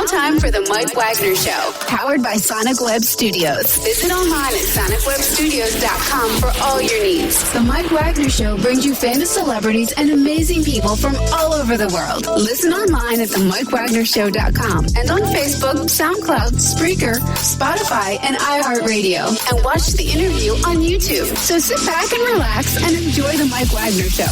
now time for the Mike Wagner Show, powered by Sonic Web Studios. Visit online at sonicwebstudios.com for all your needs. The Mike Wagner Show brings you famous celebrities and amazing people from all over the world. Listen online at themikewagnershow.com and on Facebook, SoundCloud, Spreaker, Spotify, and iHeartRadio. And watch the interview on YouTube. So sit back and relax and enjoy the Mike Wagner Show.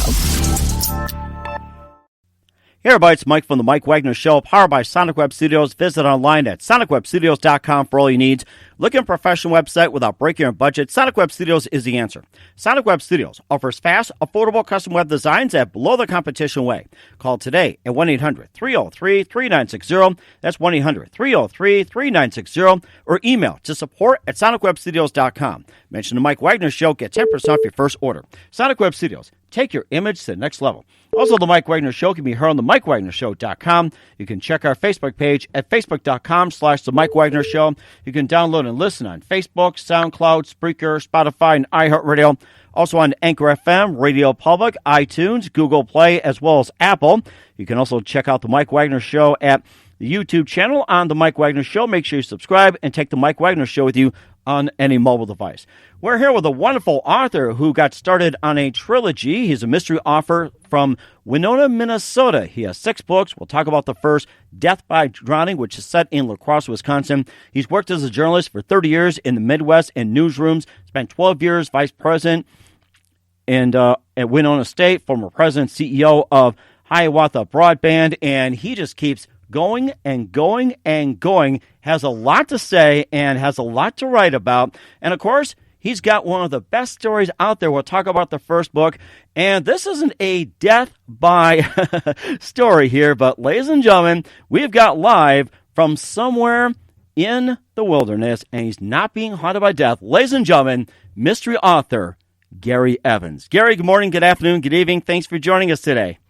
Hey everybody, it's Mike from the Mike Wagner Show, powered by Sonic Web Studios. Visit online at sonicwebstudios.com for all your needs. Looking for a professional website without breaking your budget? Sonic Web Studios is the answer. Sonic Web Studios offers fast, affordable custom web designs at below the competition way. Call today at 1-800-303-3960. That's 1-800-303-3960. Or email to support@sonicwebstudios.com. Mention the Mike Wagner Show. Get 10% off your first order. Sonic Web Studios. Take your image to the next level. Also, the Mike Wagner Show can be heard on the MikeWagnerShow.com. You can check our Facebook page at Facebook.com/The Mike Wagner Show. You can download and listen on Facebook, SoundCloud, Spreaker, Spotify, and iHeartRadio. Also on Anchor FM, Radio Public, iTunes, Google Play, as well as Apple. You can also check out the Mike Wagner Show at the YouTube channel on the Mike Wagner Show. Make sure you subscribe and take the Mike Wagner Show with you on any mobile device. We're here with a wonderful author who got started on a trilogy. He's a mystery author from Winona, Minnesota. He has 6 books. We'll talk about the first, Death by Drowning, which is set in La Crosse, Wisconsin. He's worked as a journalist for 30 years in the Midwest in newsrooms, spent 12 years vice president at Winona State, former president, CEO of Hiawatha Broadband, and he just keeps going and going and going, has a lot to say and has a lot to write about. And, of course, he's got one of the best stories out there. We'll talk about the first book. And this isn't a death by story here, but, ladies and gentlemen, we've got live from somewhere in the wilderness, and he's not being haunted by death. Ladies and gentlemen, mystery author Gary Evans. Gary, good morning, good afternoon, good evening. Thanks for joining us today.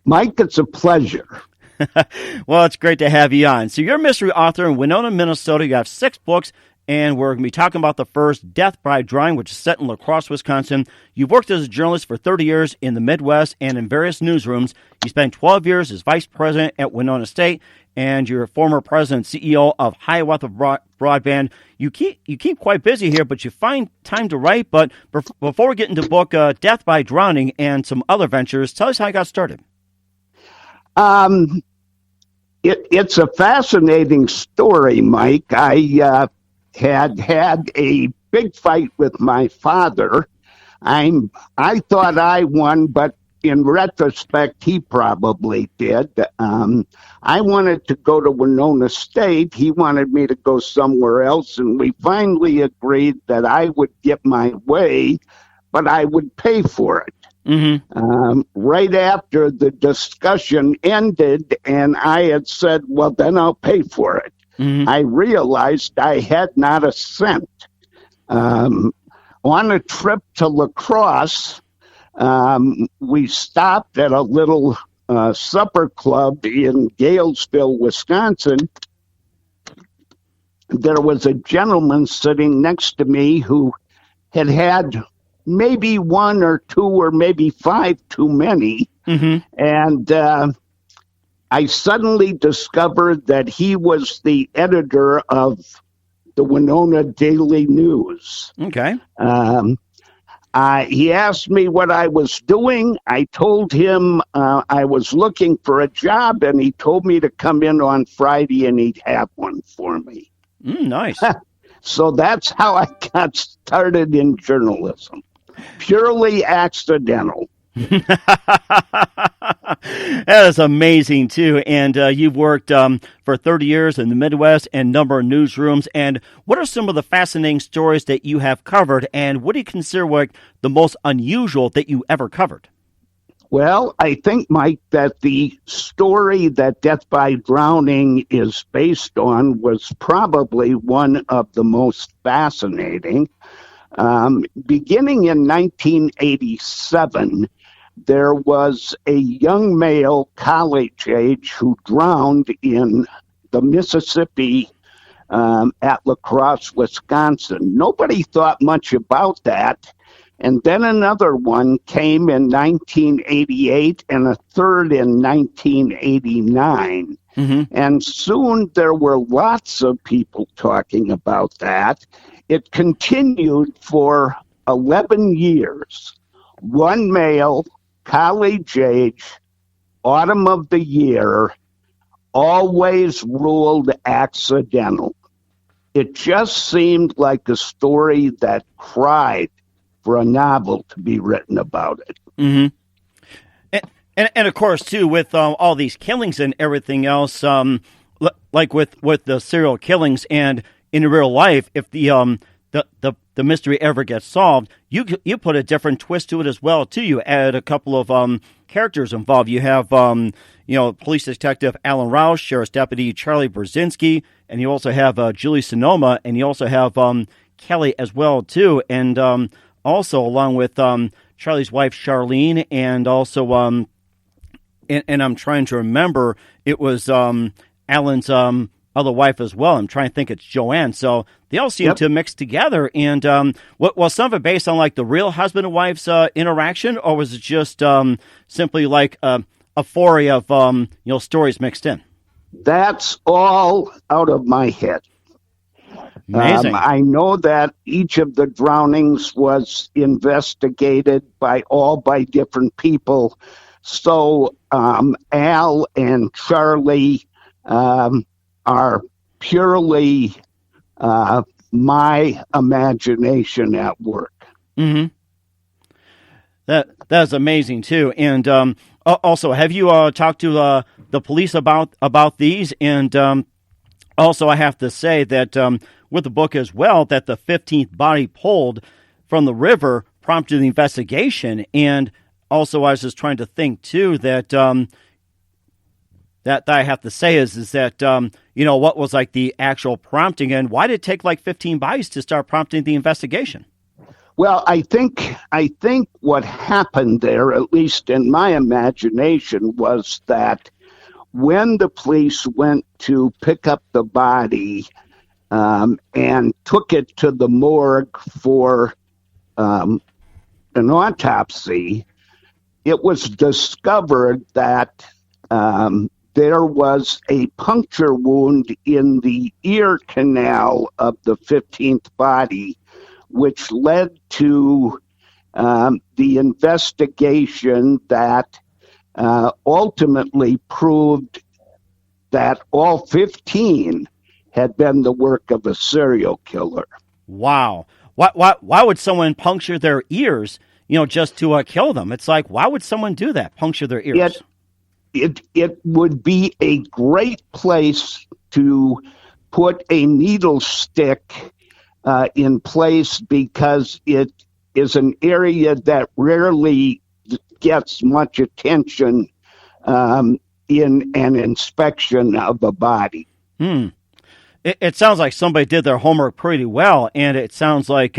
Mike, it's a pleasure. Well, it's great to have you on. So you're a mystery author in Winona, Minnesota. You have 6 books, and we're going to be talking about the first, Death by Drowning, which is set in La Crosse, Wisconsin. You've worked as a journalist for 30 years in the Midwest and in various newsrooms. You spent 12 years as vice president at Winona State, and you're a former president and CEO of Hiawatha Broadband. You keep quite busy here, but you find time to write. But before we get into the book, Death by Drowning and some other ventures, tell us how you got started. It's a fascinating story, Mike. I had a big fight with my father. I thought I won, but in retrospect, he probably did. I wanted to go to Winona State. He wanted me to go somewhere else, and we finally agreed that I would get my way, but I would pay for it. Mm-hmm. Right after the discussion ended and I had said, well, then I'll pay for it. Mm-hmm. I realized I had not a cent. On a trip to La Crosse, we stopped at a little supper club in Galesville, Wisconsin. There was a gentleman sitting next to me who had maybe 1 or 2 or maybe 5 too many. Mm-hmm. And I suddenly discovered that he was the editor of the Winona Daily News. Okay. He asked me what I was doing. I told him I was looking for a job, and he told me to come in on Friday and he'd have one for me. Nice. So that's how I got started in journalism. Purely accidental. That is amazing, too. And you've worked for 30 years in the Midwest and a number of newsrooms. And what are some of the fascinating stories that you have covered? And what do you consider the most unusual that you ever covered? Well, I think, Mike, that the story that Death by Drowning is based on was probably one of the most fascinating. Beginning in 1987, there was a young male, college age, who drowned in the Mississippi at La Crosse, Wisconsin. Nobody thought much about that. And then another one came in 1988 and a third in 1989. And soon there were lots of people talking about that. It continued for 11 years. One male, college age, autumn of the year, always ruled accidental. It just seemed like a story that cried for a novel to be written about it. And of course, too, with all these killings and everything else, like with the serial killings and in real life, if the mystery ever gets solved, you put a different twist to it as well, too. You add a couple of characters involved. You have police detective Alan Rouse, sheriff's deputy Charlie Brzezinski, and you also have Julie Sonoma, and you also have Kelly as well, too, and also along with Charlie's wife Charlene, and also and I'm trying to remember, it was Alan's other wife as well. I'm trying to think it's Joanne. So they all seem to mix together. And was some of it based on like the real husband and wife's interaction, or was it just simply like a foray of stories mixed in? That's all out of my head. Amazing. I know that each of the drownings was investigated by different people. So Al and Charlie are purely my imagination at work. That's amazing too. And also, have you talked to the police about these? And also, I have to say that with the book as well, that the 15th body pulled from the river prompted the investigation. And also, I was just trying to think too that that I have to say is that what was like the actual prompting, and why did it take like 15 bodies to start prompting the investigation? Well, I think what happened there, at least in my imagination, was that when the police went to pick up the body and took it to the morgue for an autopsy, it was discovered that there was a puncture wound in the ear canal of the 15th body, which led to the investigation that ultimately proved that all 15 had been the work of a serial killer. Wow. Why would someone puncture their ears, just to kill them? It's like, why would someone do that, puncture their ears? It would be a great place to put a needle stick in place, because it is an area that rarely gets much attention in an inspection of a body. It sounds like somebody did their homework pretty well, and it sounds like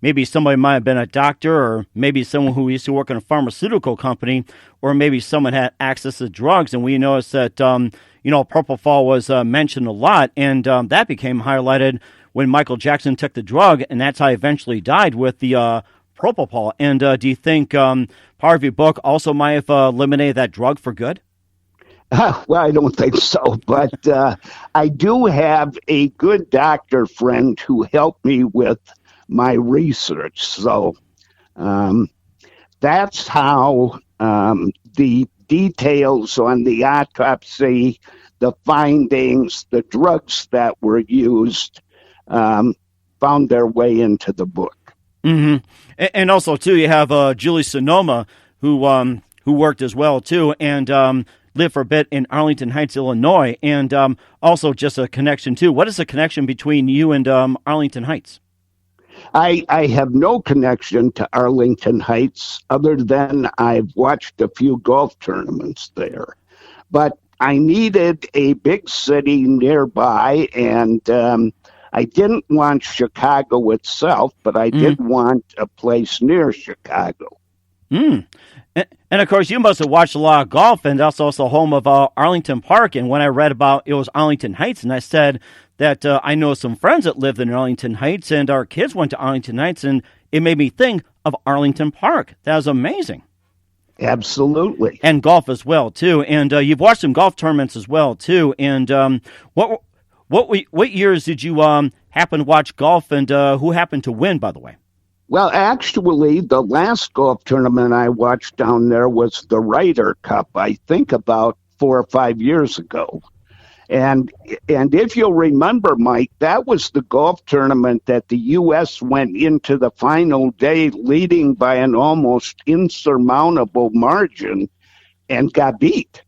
maybe somebody might have been a doctor, or maybe someone who used to work in a pharmaceutical company, or maybe someone had access to drugs. And we noticed that, propofol was mentioned a lot, and that became highlighted when Michael Jackson took the drug, and that's how he eventually died, with the propofol. And do you think part of your book also might have eliminated that drug for good? Well, I don't think so, but I do have a good doctor friend who helped me with my research. So that's how the details on the autopsy, the findings, the drugs that were used found their way into the book. And also, too, you have Julie Sonoma, who worked as well, too, and lived for a bit in Arlington Heights, Illinois, and also just a connection, too. What is the connection between you and Arlington Heights? I have no connection to Arlington Heights other than I've watched a few golf tournaments there. But I needed a big city nearby, and I didn't want Chicago itself, but I did want a place near Chicago. And, of course, you must have watched a lot of golf, and that's also home of Arlington Park. And when I read about it was Arlington Heights, and I said that I know some friends that lived in Arlington Heights, and our kids went to Arlington Heights, and it made me think of Arlington Park. That was amazing. Absolutely. And golf as well, too. And you've watched some golf tournaments as well, too. And what years did you happen to watch golf, and who happened to win, by the way? Well, actually, the last golf tournament I watched down there was the Ryder Cup, I think about 4 or 5 years ago. And if you'll remember, Mike, that was the golf tournament that the U.S. went into the final day leading by an almost insurmountable margin and got beat.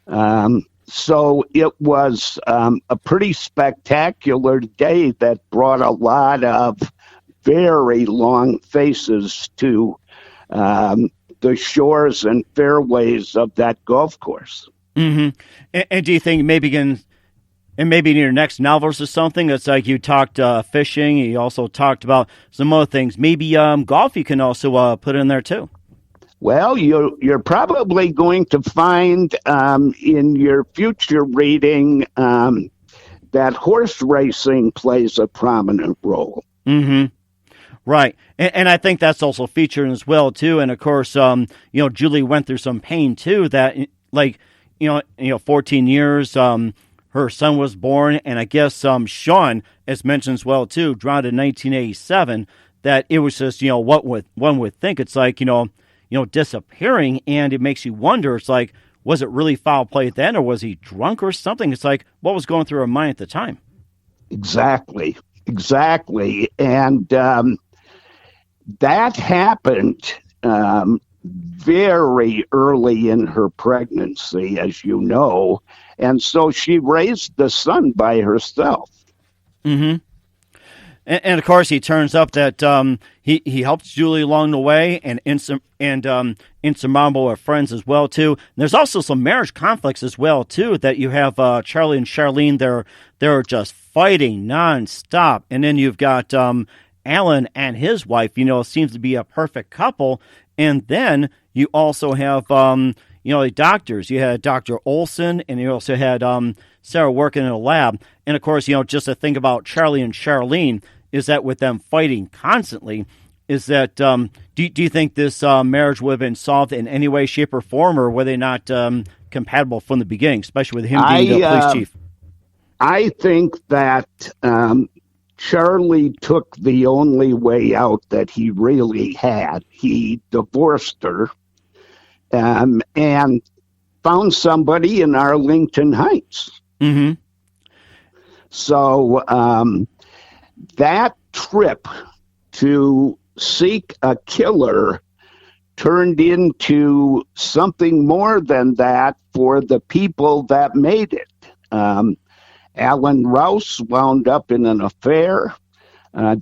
So it was a pretty spectacular day that brought a lot of very long faces to the shores and fairways of that golf course. Mm-hmm. And do you think maybe in your next novels or something, it's like you talked fishing, you also talked about some other things. Maybe golf you can also put in there too. Well, you're probably going to find in your future reading that horse racing plays a prominent role. Mm-hmm. Right, and I think that's also featured as well too. And of course, Julie went through some pain too. That 14 years. Her son was born, and I guess Sean, as mentioned as well too, drowned in 1987. That it was just what one would think. It's like disappearing, and it makes you wonder. It's like, was it really foul play then, or was he drunk or something? It's like, what was going through her mind at the time? Exactly, and that happened very early in her pregnancy, as you know, and so she raised the son by herself. Mm-hmm. And of course, he turns up that he helps Julie along the way, and insurmountable friends as well too. And there's also some marriage conflicts as well too. That you have Charlie and Charlene. They're just fighting nonstop, and then you've got Alan and his wife. Seems to be a perfect couple. And then you also have, the doctors. You had Dr. Olson, and you also had Sarah working in a lab. And, of course, just to think about Charlie and Charlene is that with them fighting constantly, is that do you think this marriage would have been solved in any way, shape, or form, or were they not compatible from the beginning, especially with him being the police chief? I think that Charlie took the only way out that he really had. He divorced her and found somebody in Arlington Heights. Mm-hmm. So that trip to seek a killer turned into something more than that for the people that made it. Alan Rouse wound up in an affair.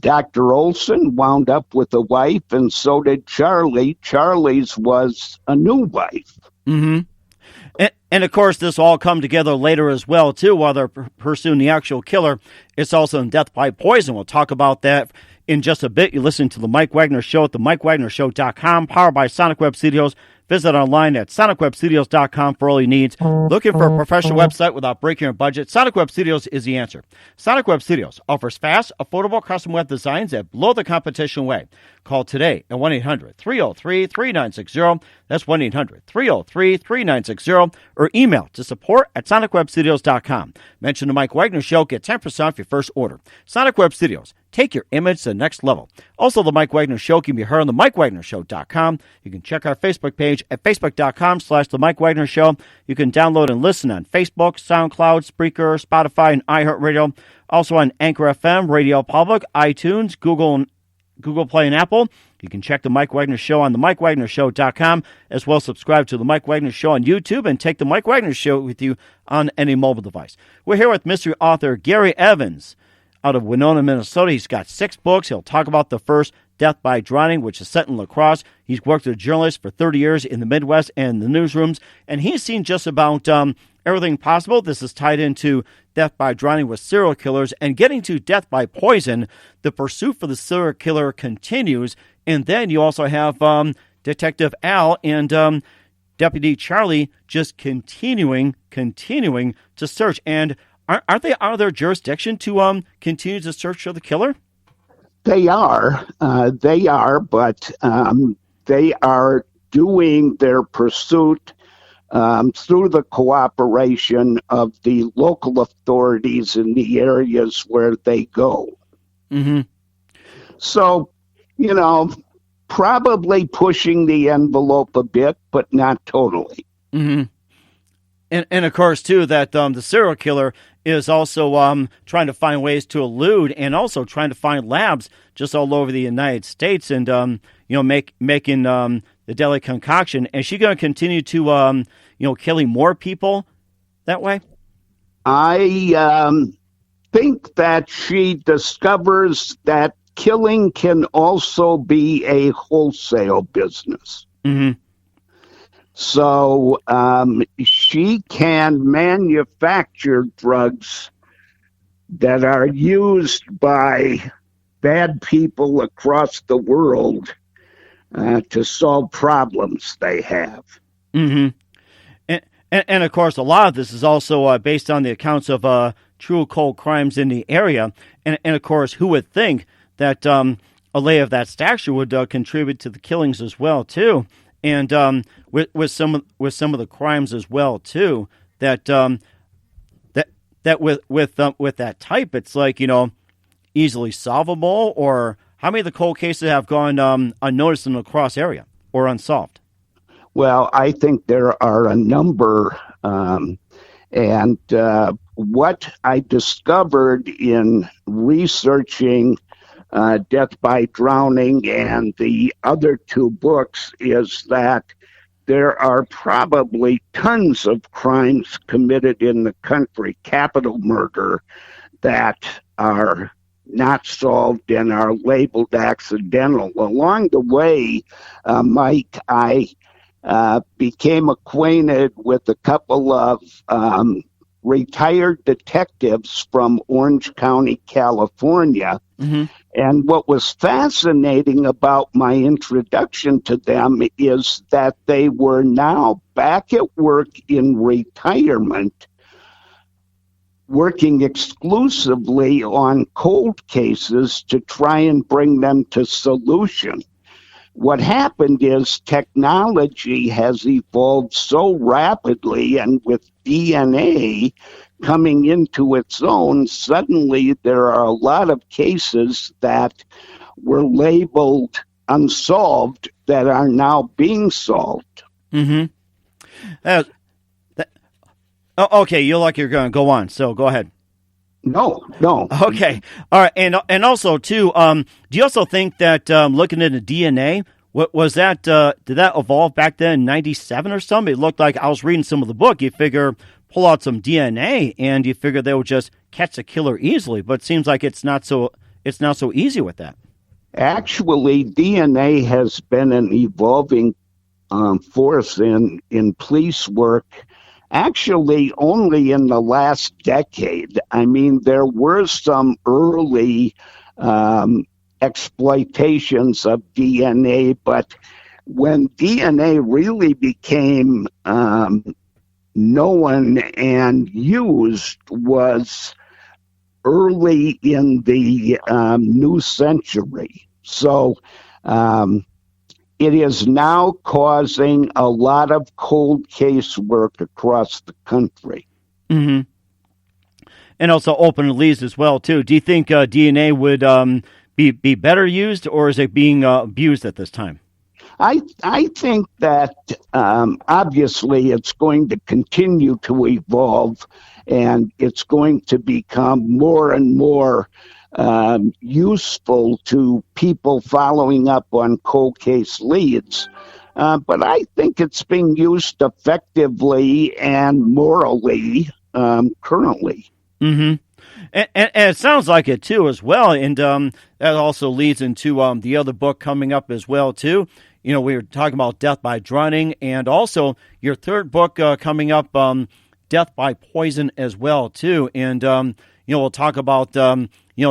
Dr. Olson wound up with a wife, and so did Charlie. Charlie's was a new wife. Mm-hmm. And, of course, this all come together later as well, too, while they're pursuing the actual killer. It's also in Death by Poison. We'll talk about that in just a bit. You listen to The Mike Wagner Show at themikewagnershow.com, powered by Sonic Web Studios. Visit online at sonicwebstudios.com for all your needs. Looking for a professional website without breaking your budget? Sonic Web Studios is the answer. Sonic Web Studios offers fast, affordable custom web designs that blow the competition away. Call today at 1-800-303-3960. That's 1-800-303-3960. Or email to support@sonicwebstudios.com. Mention the Mike Wagner Show. Get 10% off your first order. Sonic Web Studios. Take your image to the next level. Also, the Mike Wagner Show can be heard on the MikeWagnerShow.com. You can check our Facebook page at Facebook.com/The Mike Wagner Show. You can download and listen on Facebook, SoundCloud, Spreaker, Spotify, and iHeartRadio. Also on Anchor FM, Radio Public, iTunes, Google Play, and Apple. You can check the Mike Wagner Show on the MikeWagnerShow.com, as well as subscribe to the Mike Wagner Show on YouTube and take the Mike Wagner Show with you on any mobile device. We're here with mystery author Gary Evans out of Winona, Minnesota. He's got 6 books. He'll talk about the first, Death by Drowning, which is set in La Crosse. He's worked as a journalist for 30 years in the Midwest and the newsrooms, and he's seen just about everything possible. This is tied into Death by Drowning with serial killers, and getting to Death by Poison, the pursuit for the serial killer continues. And then you also have Detective Al and Deputy Charlie just continuing to search. And aren't they out of their jurisdiction to continue to search for the killer? They are, but they are doing their pursuit through the cooperation of the local authorities in the areas where they go. Mm-hmm. So, probably pushing the envelope a bit, but not totally. Mm-hmm. And of course, too, that the serial killer is also trying to find ways to elude and also trying to find labs just all over the United States and, making the deadly concoction. Is she going to continue to, killing more people that way? I think that she discovers that killing can also be a wholesale business. Mm-hmm. So she can manufacture drugs that are used by bad people across the world to solve problems they have. Mm-hmm. And of course, a lot of this is also based on the accounts of true occult crimes in the area. And of course, who would think that a lay of that stature would contribute to the killings as well, too? And with some of the crimes as well too, that with that type, it's like easily solvable. Or how many of the cold cases have gone unnoticed in the cross area or unsolved? Well, I think there are a number, and what I discovered in researching Death by Drowning and the other two books is that there are probably tons of crimes committed in the country, capital murder, that are not solved and are labeled accidental. Along the way, Mike, I became acquainted with a couple of retired detectives from Orange County, California. Mm-hmm. And what was fascinating about my introduction to them is that they were now back at work in retirement, working exclusively on cold cases to try and bring them to solution. What happened is technology has evolved so rapidly, and with DNA coming into its own, suddenly there are a lot of cases that were labeled unsolved that are now being solved. Mm-hmm. Okay, you're like you're going to go on, so go ahead. No. Okay, all right, and also too, do you also think that looking at the DNA, what was that? Did that evolve back then in '97 or something? It looked like I was reading some of the book. You figure pull out some DNA, and you figure they would just catch the killer easily. But it seems like it's not so easy with that. Actually, DNA has been an evolving force in police work. Actually, only in the last decade. I mean, there were some early exploitations of DNA, but when DNA really became known and used was early in the new century. So it is now causing a lot of cold case work across the country. Mm-hmm. And also open leads as well, too. Do you think DNA would be better used, or is it being abused at this time? I think that obviously it's going to continue to evolve, and it's going to become more and more useful to people following up on cold case leads. But I think it's being used effectively and morally currently. Mm-hmm. And it sounds like it, too, as well. And that also leads into the other book coming up as well, too. We were talking about Death by Drowning, and also your third book coming up, Death by Poison as well, too. And, we'll talk about,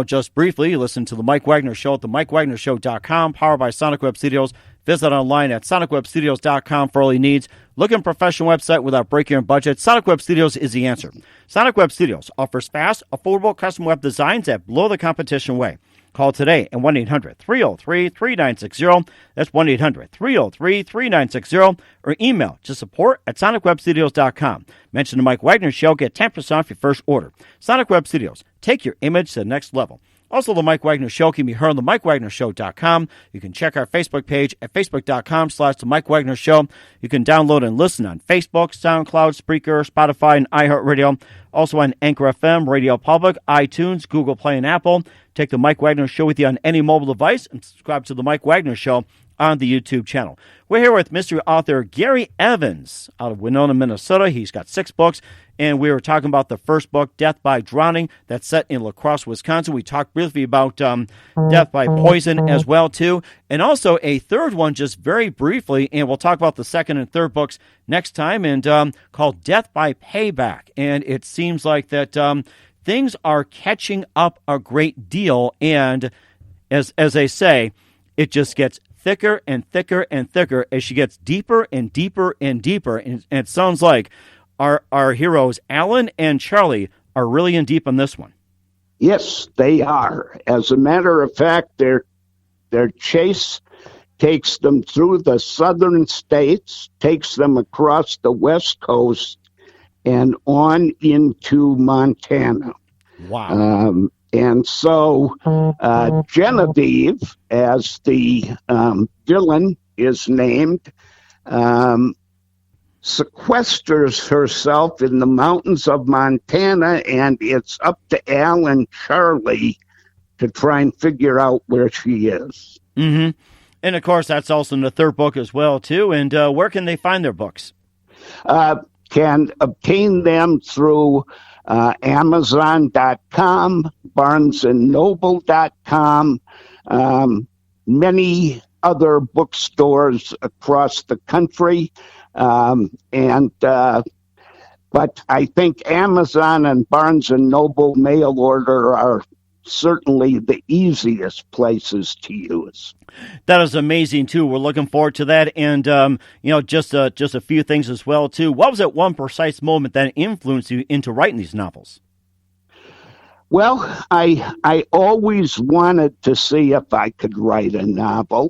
just briefly, listen to the Mike Wagner Show at the MikeWagnerShow.com, powered by Sonic Web Studios. Visit online at SonicWebStudios.com for all your needs. Look at a professional website without breaking your budget. Sonic Web Studios is the answer. Sonic Web Studios offers fast, affordable custom web designs that blow the competition away. Call today at 1-800-303-3960. That's 1-800-303-3960. Or email to support@sonicwebstudios.com. Mention the Mike Wagner Show. Get 10% off your first order. Sonic Web Studios. Take your image to the next level. Also, the Mike Wagner Show can be heard on the MikeWagnerShow.com. You can check our Facebook page at Facebook.com/The Mike Wagner Show. You can download and listen on Facebook, SoundCloud, Spreaker, Spotify, and iHeartRadio. Also on Anchor FM, Radio Public, iTunes, Google Play, and Apple. Take the Mike Wagner Show with you on any mobile device and subscribe to the Mike Wagner Show on the YouTube channel. We're here with mystery author Gary Evans out of Winona, Minnesota. He's got 6 books, and we were talking about the first book, Death by Drowning, that's set in La Crosse, Wisconsin. We talked briefly about death by poison as well, too, and also a third one just very briefly, and we'll talk about the second and third books next time, and called Death by Payback. And it seems like that things are catching up a great deal, and as they say, it just gets thicker and thicker and thicker as she gets deeper and deeper and deeper. And it sounds like our heroes, Alan and Charlie, are really in deep on this one. Yes, they are. As a matter of fact, their chase takes them through the southern states, takes them across the West Coast, and on into Montana. Wow. And so Genevieve, as the villain is named, sequesters herself in the mountains of Montana, and it's up to Al and Charlie to try and figure out where she is. Mm-hmm. And, of course, that's also in the third book as well, too. And where can they find their books? Can obtain them through Amazon.com, BarnesandNoble.com, many other bookstores across the country. But I think Amazon and Barnes and Noble mail order are certainly the easiest places to use. That is amazing, too. We're looking forward to that. And, just a few things as well, too. What was that one precise moment that influenced you into writing these novels? Well, I always wanted to see if I could write a novel.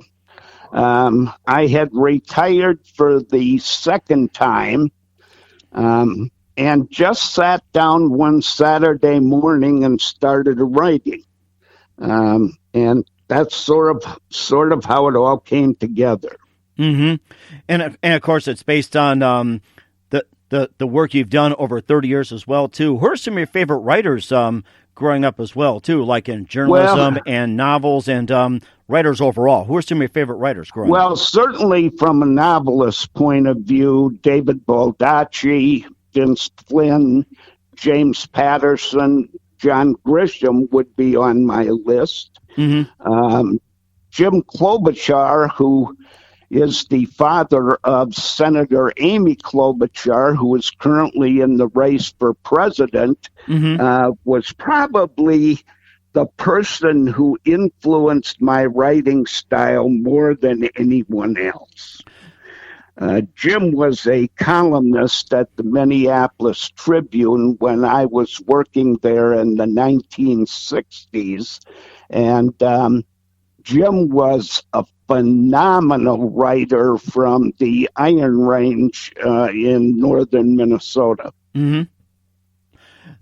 I had retired for the second time and just sat down one Saturday morning and started writing. And that's sort of how it all came together. Mm-hmm. And of course, it's based on the work you've done over 30 years as well, too. Who are some of your favorite writers growing up as well, too, like in journalism and novels and writers overall? Who are some of your favorite writers growing up? Well, certainly from a novelist point of view, David Baldacci, Vince Flynn, James Patterson, John Grisham would be on my list. Mm-hmm. Jim Klobuchar, who is the father of Senator Amy Klobuchar, who is currently in the race for president, was probably the person who influenced my writing style more than anyone else. Jim was a columnist at the Minneapolis Tribune when I was working there in the 1960s, and Jim was a phenomenal writer from the Iron Range in northern Minnesota. Mm-hmm.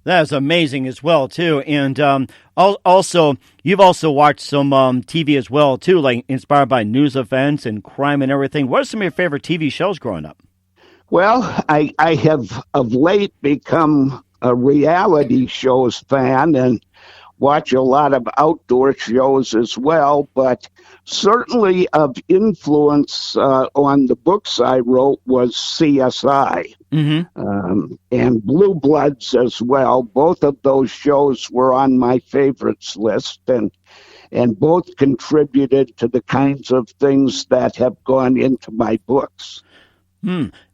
That is amazing as well, too. And also, you've also watched some TV as well, too, like inspired by news events and crime and everything. What are some of your favorite TV shows growing up? Well, I have of late become a reality shows fan and watch a lot of outdoor shows as well, but certainly of influence on the books I wrote was CSI and Blue Bloods as well. Both of those shows were on my favorites list, and both contributed to the kinds of things that have gone into my books.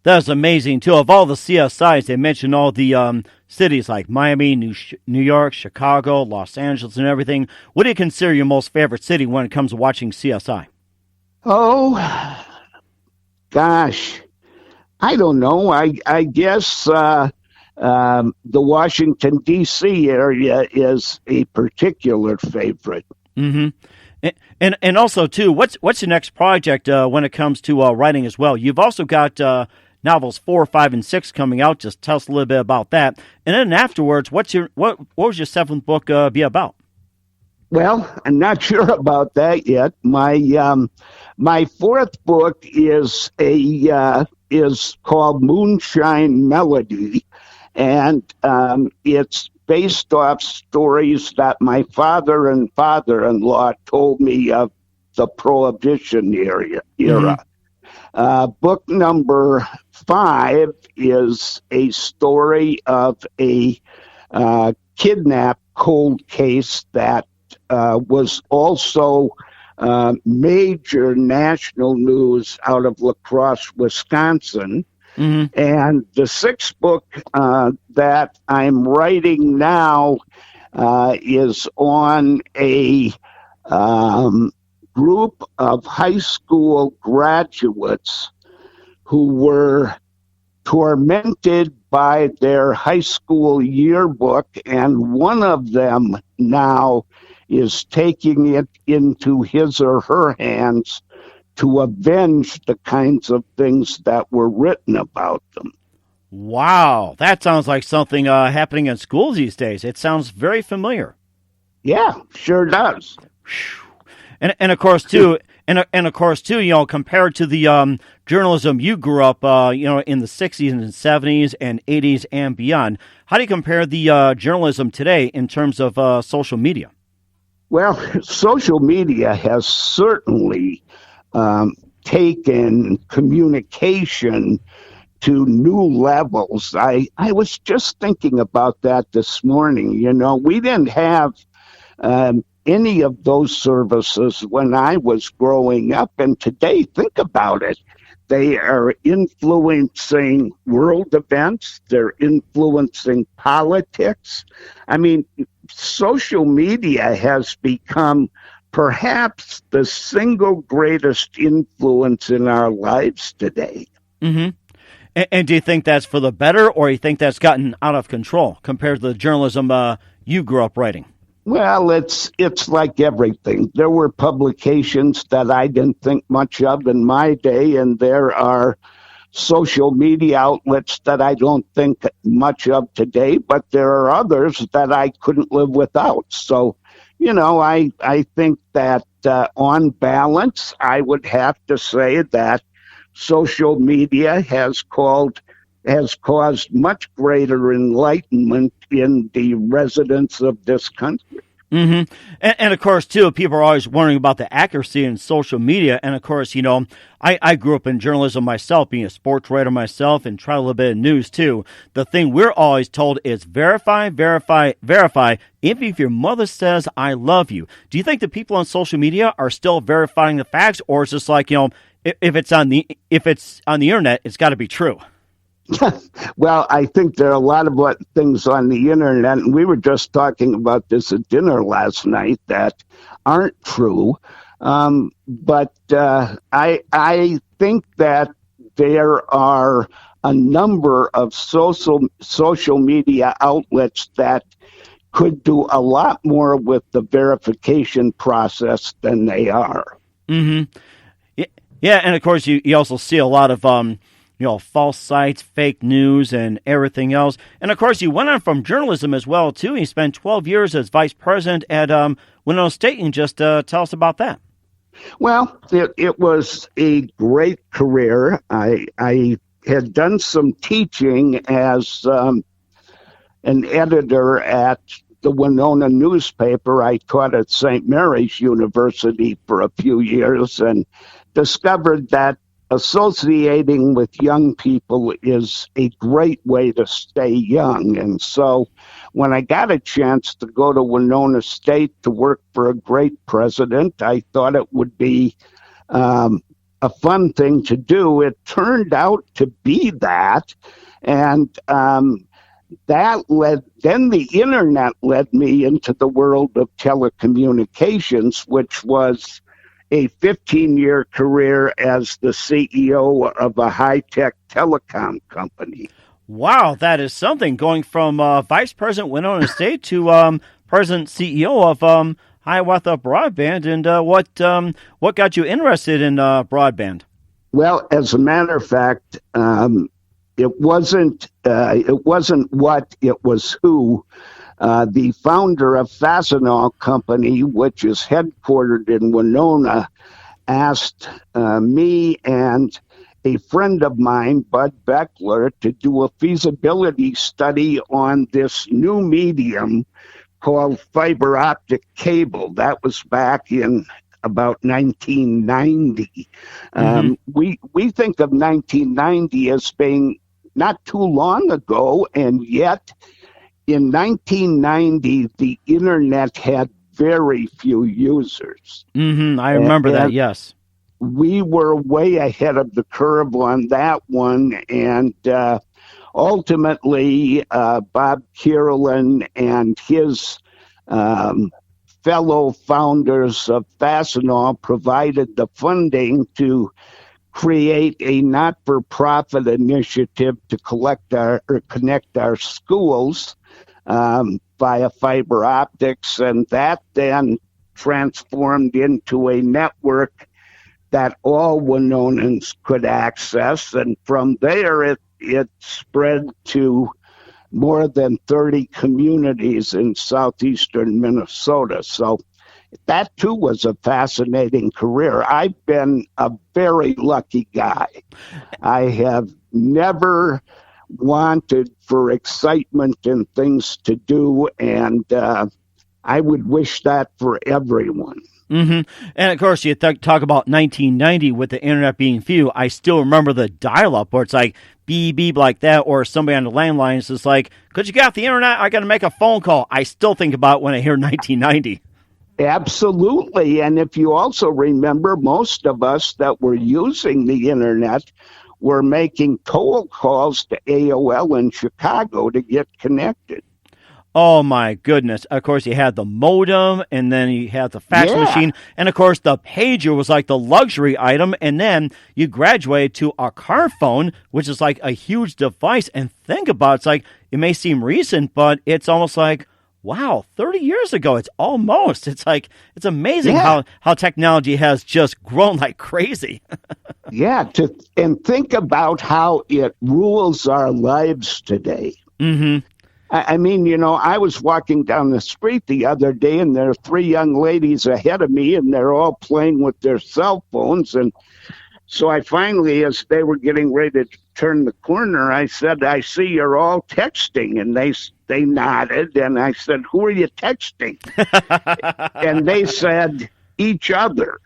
That's amazing, too. Of all the CSIs, they mentioned all the cities like Miami, New York, Chicago, Los Angeles, and everything. What do you consider your most favorite city when it comes to watching CSI? Oh, gosh. I don't know. I guess the Washington, D.C. area is a particular favorite. Mm-hmm. And also too, what's your next project when it comes to writing as well? You've also got novels 4, 5, and 6 coming out. Just tell us a little bit about that. And then afterwards, what was your 7th book be about? Well, I'm not sure about that yet. My 4th book is called Moonshine Melody, and it's based off stories that my father and father-in-law told me of the Prohibition era. Mm-hmm. Book number 5 is a story of a kidnap cold case that was also major national news out of La Crosse, Wisconsin. Mm-hmm. And the 6th book that I'm writing now is on a group of high school graduates who were tormented by their high school yearbook, and one of them now is taking it into his or her hands to avenge the kinds of things that were written about them. Wow, that sounds like something happening in schools these days. It sounds very familiar. Yeah, sure does. And of course too, compared to the journalism you grew up, in the 60s and 70s and 80s and beyond, how do you compare the journalism today in terms of social media? Well, social media has certainly taken communication to new levels. I was just thinking about that this morning. We didn't have any of those services when I was growing up, and today, think about it. They are influencing world events. They're influencing politics. I mean, social media has become perhaps the single greatest influence in our lives today. Mm-hmm. And do you think that's for the better, or you think that's gotten out of control compared to the journalism you grew up writing? Well, it's like everything. There were publications that I didn't think much of in my day, and there are social media outlets that I don't think much of today, but there are others that I couldn't live without. So, I think that on balance, I would have to say that social media has caused much greater enlightenment in the residents of this country. Mm-hmm. And of course, too, people are always wondering about the accuracy in social media. And of course, I grew up in journalism myself, being a sports writer myself, and try a little bit of news, too. The thing we're always told is verify, verify, verify. If your mother says, I love you. Do you think the people on social media are still verifying the facts, or is this like, if it's on the internet, it's got to be true? Well, I think there are a lot of things on the internet, and we were just talking about this at dinner last night, that aren't true. But I think that there are a number of social media outlets that could do a lot more with the verification process than they are. Mm-hmm. Yeah, and of course, you also see a lot of false sites, fake news, and everything else. And of course, you went on from journalism as well, too. You spent 12 years as vice president at Winona State. And just tell us about that. Well, it was a great career. I had done some teaching as an editor at the Winona newspaper. I taught at St. Mary's University for a few years and discovered that associating with young people is a great way to stay young. And so when I got a chance to go to Winona State to work for a great president, I thought it would be a fun thing to do. It turned out to be that. And then the internet led me into the world of telecommunications, which was a 15-year career as the CEO of a high-tech telecom company. Wow, that is something, going from Vice President Winona State to President CEO of Hiawatha Broadband, and what got you interested in broadband? Well, as a matter of fact, it wasn't what, it was who. The founder of Fastenal Company, which is headquartered in Winona, asked me and a friend of mine, Bud Beckler, to do a feasibility study on this new medium called fiber optic cable. That was back in about 1990. We think of 1990 as being not too long ago, and yet in 1990, the internet had very few users. I remember that, yes. We were way ahead of the curve on that one, and ultimately, Bob Kierlin and his fellow founders of Fastenal provided the funding to create a not-for-profit initiative to connect our schools via fiber optics, and that then transformed into a network that all Winonans could access, and from there it spread to more than 30 communities in southeastern Minnesota. So that too was a fascinating career. I've been a very lucky guy. I have never wanted for excitement and things to do, and I would wish that for everyone. And of course, you talk about 1990 with the internet being few. I still remember the dial-up where it's like beep beep like that, or somebody on the landline is just like, "Could you get off the internet? I got to make a phone call." I still think about it when I hear 1990. Absolutely, and if you also remember, most of us that were using the internet were making toll calls to AOL in Chicago to get connected. Oh, my goodness. Of course, you had the modem, and then you had the fax machine, and, of course, the pager was like the luxury item, and then you graduated to a car phone, which is like a huge device. And think about it, it's like, it may seem recent, but it's almost like, wow, 30 years ago, it's almost. It's like, it's amazing how technology has just grown like crazy. And think about how it rules our lives today. I mean, you know, I was walking down the street the other day, and there are 3 young ladies ahead of me, and they're all playing with their cell phones. And so I finally, as they were getting ready to turn the corner, I said, "I see you're all texting." And they nodded, and I said, "Who are you texting?" And they said, "Each other."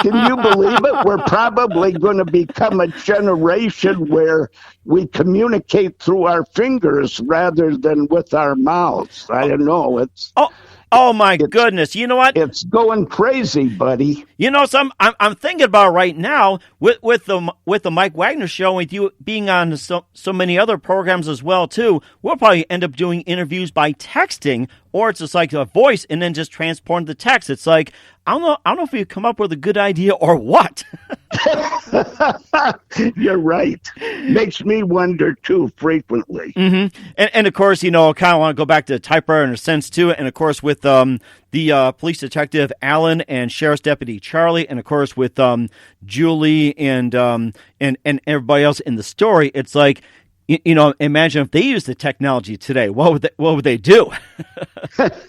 Can you believe it? We're probably going to become a generation where we communicate through our fingers rather than with our mouths. I don't know. Oh my goodness! You know what? It's going crazy, buddy. You know, I'm thinking about right now with the Mike Wagner Show, with you being on so many other programs as well too. We'll probably end up doing interviews by texting, or it's just like a voice and then just transporting the text. It's like I don't know if you come up with a good idea or what. You're right. Makes me wonder too frequently. And of course, you know, kind of want to go back to the typewriter in a sense too. And of course, with the police detective Alan and Sheriff's Deputy Charlie, and of course with Julie and everybody else in the story, it's like, you know, imagine if they used the technology today. What would they do?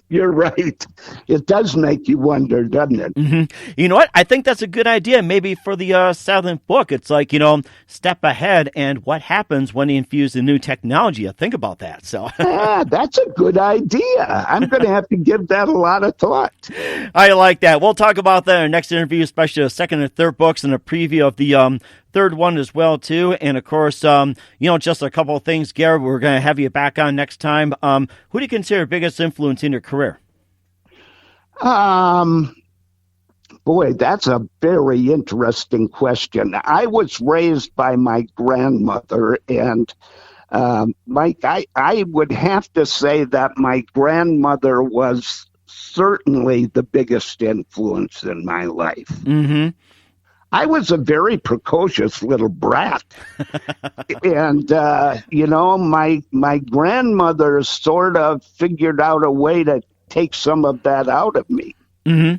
You're right. It does make you wonder, doesn't it? You know what? I think that's a good idea. Maybe for the seventh book, it's like, you know, step ahead and what happens when they infuse the new technology. Think about that. So that's a good idea. I'm going to have to give that a lot of thought. I like that. We'll talk about that in our next interview, especially the second and third books and a preview of the third one as well too. And of course, you know, just a couple of things, Gary, we're going to have you back on next time. Who do you consider your biggest influence in your career? Boy, that's a very interesting question. I was raised by my grandmother, and Mike, I would have to say that my grandmother was certainly the biggest influence in my life. I was a very precocious little brat. And, you know, my grandmother sort of figured out a way to take some of that out of me. Mm-hmm.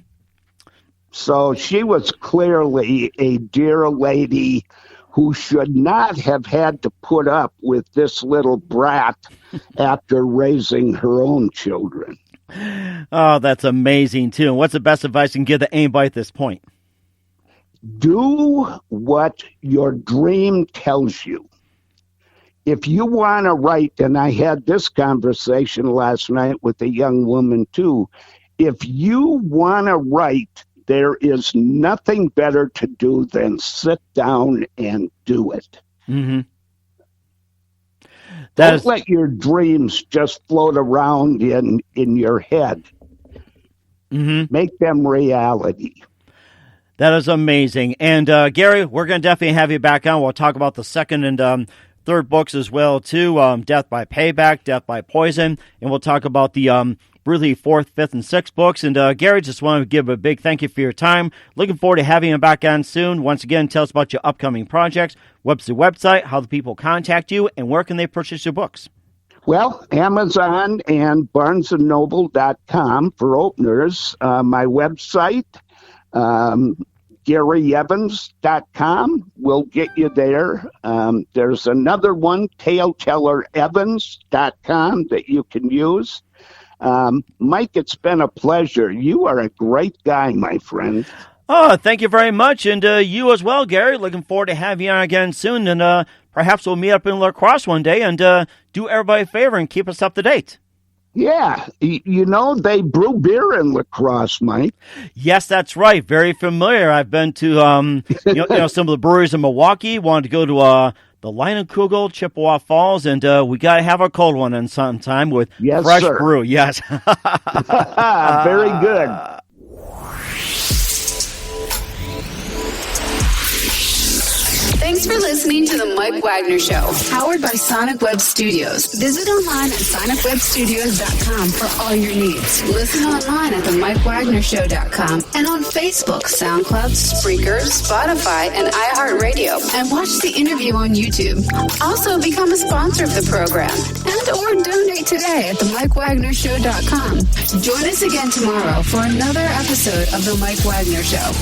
So she was clearly a dear lady who should not have had to put up with this little brat after raising her own children. Oh, that's amazing, too. And what's the best advice you can give to anybody at this point? Do what your dream tells you. If you want to write, and I had this conversation last night with a young woman, too. If you want to write, there is nothing better to do than sit down and do it. Mm-hmm. Don't let your dreams just float around in your head. Mm-hmm. Make them reality. That is amazing. And Gary, we're going to definitely have you back on. We'll talk about the second and third books as well, too. Death by Payback, Death by Poison. And we'll talk about the really fourth, fifth, and sixth books. And Gary, just wanted to give a big thank you for your time. Looking forward to having you back on soon. Once again, tell us about your upcoming projects. What's the website? How do people contact you? And where can they purchase your books? Well, Amazon and BarnesandNoble.com for openers. My website, GaryEvans.com will get you there. There's another one, TaleTellerEvans.com, that you can use. Mike, it's been a pleasure. You are a great guy, my friend. Oh, thank you very much. And you as well, Gary. Looking forward to having you on again soon. And perhaps we'll meet up in La Crosse one day and do everybody a favor and keep us up to date. Yeah. You know, they brew beer in La Crosse, Mike. Yes, that's right. Very familiar. I've been to you know, some of the breweries in Milwaukee. Wanted to go to the Leinenkugel, Chippewa Falls, and we got to have a cold one in some time with fresh sir. brew. Yes. Very good. Thanks for listening to The Mike Wagner Show, powered by Sonic Web Studios. Visit online at sonicwebstudios.com for all your needs. Listen online at themikewagnershow.com and on Facebook, SoundCloud, Spreaker, Spotify, and iHeartRadio. And watch the interview on YouTube. Also, become a sponsor of the program and or donate today at themikewagnershow.com. Join us again tomorrow for another episode of The Mike Wagner Show.